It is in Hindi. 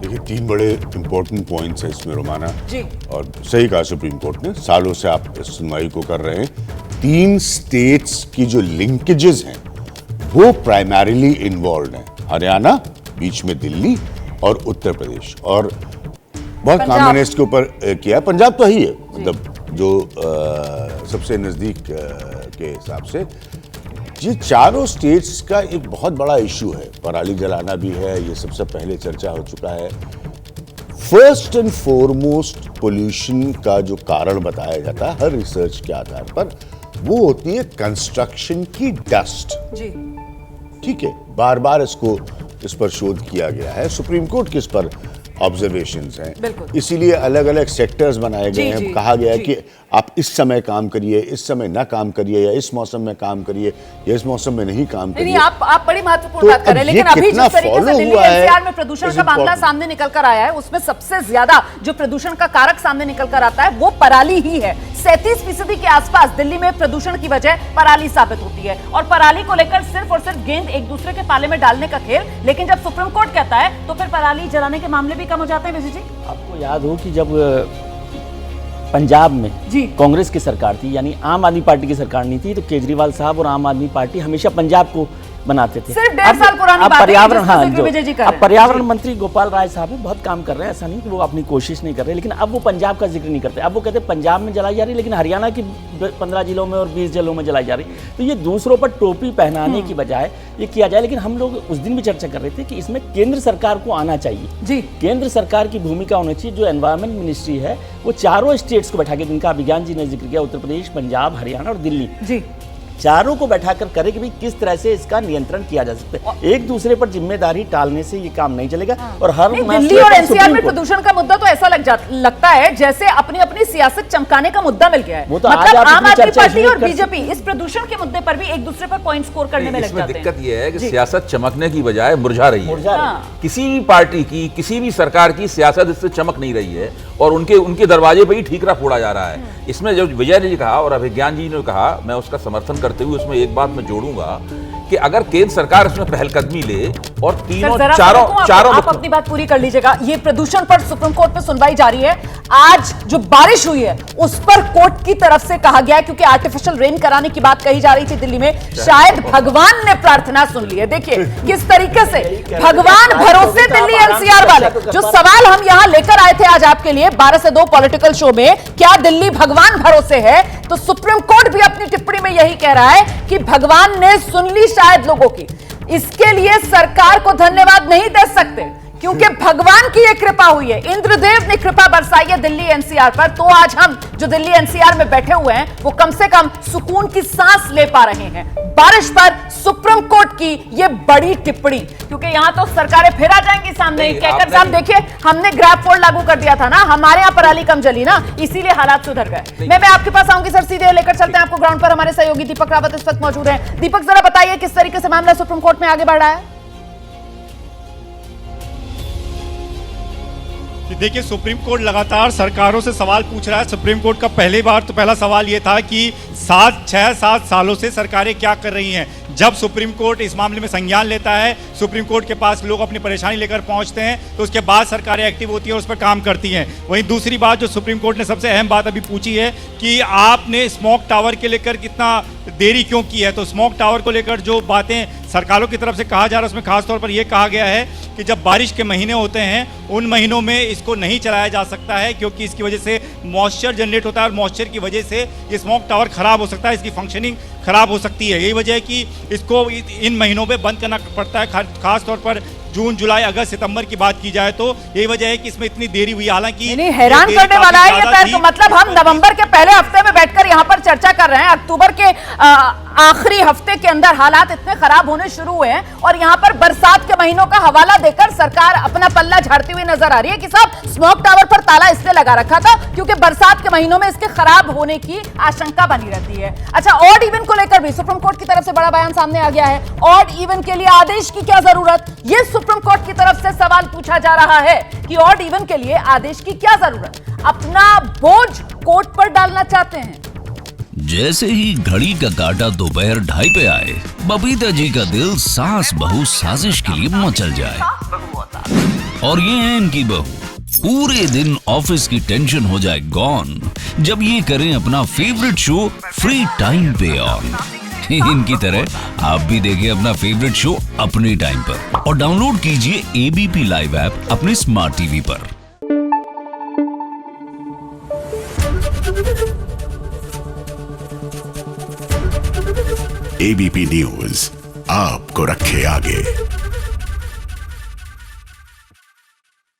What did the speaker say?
देखिए, तीन बड़े इंपॉर्टेंट पॉइंट्स हैं इसमें रोमाना जी। और सही कहा सुप्रीम कोर्ट ने, सालों से आप इस सुनवाई को कर रहे हैं। तीन स्टेट्स की जो लिंकेजेस हैं वो प्राइमरीली इन्वॉल्व हैं, हरियाणा, बीच में दिल्ली और उत्तर प्रदेश, और बहुत काम मैंने इसके ऊपर किया। पंजाब तो ही है, मतलब जो सबसे नजदीक के हिसाब से। ये चारों स्टेट्स का एक बहुत बड़ा इशू है, पराली जलाना भी है, ये सबसे पहले चर्चा हो चुका है। फर्स्ट एंड फॉरमोस्ट पोल्यूशन का जो कारण बताया जाता है हर रिसर्च के आधार पर, वो होती है कंस्ट्रक्शन की डस्ट जी। ठीक है, बार बार इस पर शोध किया गया है, सुप्रीम कोर्ट के इस पर ऑब्जर्वेशंस हैं, इसीलिए अलग अलग सेक्टर्स बनाए गए हैं। कहा गया है कि आप इस समय काम करिए, इस समय ना काम करिए, या इस मौसम में काम करिए, या इस मौसम में नहीं काम करिए। आप बड़ी महत्वपूर्ण बात कर रहे हैं, लेकिन अभी जिस तरीके से दिल्ली एनसीआर में प्रदूषण का मामला सामने निकल कर आया है, उसमें सबसे ज्यादा जो प्रदूषण का कारक सामने निकल कर आता है वो पराली ही है। 37% के आसपास दिल्ली में प्रदूषण की वजह पराली साबित होती है, और पराली को लेकर सिर्फ और सिर्फ गेंद एक दूसरे के पाले में डालने का खेल। लेकिन जब सुप्रीम कोर्ट कहता है तो फिर पराली जलाने के मामले भी कम हो जाते हैं। विजय जी, आपको याद हो कि जब पंजाब में कांग्रेस की सरकार थी, यानी आम आदमी पार्टी की सरकार नहीं थी, तो केजरीवाल साहब और आम आदमी पार्टी हमेशा पंजाब को बनाते थे। सिर्फ 1.5 साल पुरानी बात है। पर्यावरण, हाँ, अब पर्यावरण मंत्री गोपाल राय साहब बहुत काम कर रहे हैं, ऐसा नहीं कि वो अपनी कोशिश नहीं कर रहे, लेकिन अब वो पंजाब का जिक्र नहीं करते। अब वो कहते हैं पंजाब में जलाई जा रही, लेकिन हरियाणा की 15 जिलों में और 20 जिलों में जलाई जा रही। तो ये दूसरों पर टोपी पहनाने की बजाय ये किया जाए। लेकिन हम लोग उस दिन भी चर्चा कर रहे थे कि इसमें केंद्र सरकार को आना चाहिए जी। केंद्र सरकार की भूमिका होनी चाहिए। जो एनवायरमेंट मिनिस्ट्री है वो चारों स्टेट्स को बैठा के, जिनका विज्ञान जी ने जिक्र किया, उत्तर प्रदेश, पंजाब, हरियाणा और दिल्ली जी, चारों को बैठाकर करे कि भाई किस तरह से इसका नियंत्रण किया जा सकता है। एक दूसरे पर जिम्मेदारी टालने से ये काम नहीं चलेगा। और हर दिल्ली और एनसीआर में प्रदूषण का मुद्दा तो ऐसा लगता है जैसे अपनी अपनी सियासत चमकाने का मुद्दा मिल गया है। वो तो मतलब आम आदमी पार्टी और बीजेपी इस प्रदूषण के मुद्दे पर भी एक दूसरे पर पॉइंट स्कोर करने में लग जाते हैं। दिक्कत ये है कि सियासत चमकने की बजाय मुरझा रही है। किसी भी पार्टी की, किसी भी सरकार की सियासत इससे चमक नहीं रही है, और उनके दरवाजे पर ही ठीकरा फोड़ा जा रहा है। इसमें जब विजय ने कहा और अभिज्ञान जी ने कहा, मैं उसका समर्थन करते हुए उसमें एक बात मैं जोड़ूंगा कि अगर केंद्र सरकार इसमें पहलकदमी ले और चारों आप अपनी बात पूरी कर लीजिएगा। ये प्रदूषण पर सुप्रीम कोर्ट में सुनवाई जारी है। आज जो बारिश हुई है उस पर कोर्ट की तरफ से कहा गया, क्योंकि आर्टिफिशियल रेन कराने की बात कही जा रही थी दिल्ली में, शायद भगवान ने प्रार्थना सुन ली है। देखिए किस तरीके से भगवान भरोसे दिल्ली एनसीआर वाले, जो सवाल हम यहां लेकर आए थे आज आपके लिए 12 से 2 पॉलिटिकल शो में, क्या दिल्ली भगवान भरोसे है, तो सुप्रीम कोर्ट भी अपनी टिप्पणी में यही कह रहा है कि भगवान ने सुन ली शायद लोगों की। इसके लिए सरकार को धन्यवाद नहीं दे सकते, क्योंकि भगवान की ये कृपा हुई है, इंद्रदेव ने कृपा बरसाई है दिल्ली एनसीआर पर। तो आज हम जो दिल्ली एनसीआर में बैठे हुए हैं वो कम से कम सुकून की सांस ले पा रहे हैं। बारिश पर सुप्रीम कोर्ट की ये बड़ी टिप्पणी, क्योंकि यहां तो सरकारें फिर आ जाएंगी सामने। कहकर साहब देखिए, हमने ग्रैब फोल्ड लागू कर दिया था ना, हमारे यहां पराली कम जली ना, इसीलिए हालात सुधर गए। मैं आपके पास आऊंगी सर, सीधे लेकर चलते हैं आपको ग्राउंड पर। हमारे सहयोगी दीपक रावत इस वक्त मौजूद हैं। दीपक, जरा बताइए किस तरीके से मामला सुप्रीम कोर्ट में आगे बढ़ रहा है। देखिए, सुप्रीम कोर्ट लगातार सरकारों से सवाल पूछ रहा है। सुप्रीम कोर्ट का पहला सवाल यह था कि 6-7 सालों से सरकारें क्या कर रही हैं। जब सुप्रीम कोर्ट इस मामले में संज्ञान लेता है, सुप्रीम कोर्ट के पास लोग अपनी परेशानी लेकर पहुंचते हैं, तो उसके बाद सरकारें एक्टिव होती हैं और उस पर काम करती हैं। वहीं दूसरी बात जो सुप्रीम कोर्ट ने सबसे अहम बात अभी पूछी है कि आपने स्मोक टावर के लेकर कितना देरी क्यों की है। तो स्मोक टावर को लेकर जो बातें सरकारों की तरफ से कहा जा रहा है, उसमें खासतौर पर यह कहा गया है कि जब बारिश के महीने होते हैं उन महीनों में इसको नहीं चलाया जा सकता है, क्योंकि इसकी वजह से मॉइस्चर जनरेट होता है और मॉइस्चर की वजह से ये स्मोक टावर खराब हो सकता है, इसकी फंक्शनिंग खराब हो सकती है। यही वजह है कि इसको इन महीनों में बंद करना पड़ता है, खास तौर पर जून, जुलाई, अगस्त, सितंबर की बात की जाए तो यही वजह है कि इसमें इतनी देरी हुई। हालांकि हैरान करने वाला है ये तो, मतलब हम नवंबर के पहले हफ्ते में बैठकर यहां पर चर्चा कर रहे हैं, अक्टूबर के आखिरी हफ्ते के अंदर हालात इतने खराब होने शुरू हुए हैं, और यहां पर बरसात के महीनों का हवाला देकर सरकार अपना पल्ला झाड़ती हुई नजर आ रही है कि साहब स्मोक टावर पर ताला इसलिए लगा रखा था क्योंकि बरसात के महीनों में इसके खराब होने की आशंका बनी रहती है। अच्छा, ऑड इवन को लेकर भी सुप्रीम कोर्ट की तरफ से बड़ा बयान सामने आ गया है। ऑड इवन के लिए आदेश की क्या जरूरत, ये सुप्रीम कोर्ट की तरफ से सवाल पूछा जा रहा है कि ऑड इवन के लिए आदेश की क्या जरूरत। अपना बोझ कोर्ट पर डालना चाहते हैं। जैसे ही घड़ी का काटा दोपहर 2:30 पे आए, बबीता जी का दिल सास बहू साजिश के लिए मचल जाए। और ये है इनकी बहू। पूरे दिन ऑफिस की टेंशन हो जाए गॉन जब ये करें अपना फेवरेट शो फ्री टाइम पे ऑन। इनकी तरह आप भी देखिए अपना फेवरेट शो अपने टाइम पर और डाउनलोड कीजिए एबीपी लाइव ऐप अपने स्मार्ट टीवी पर। एबीपी न्यूज आपको रखे आगे।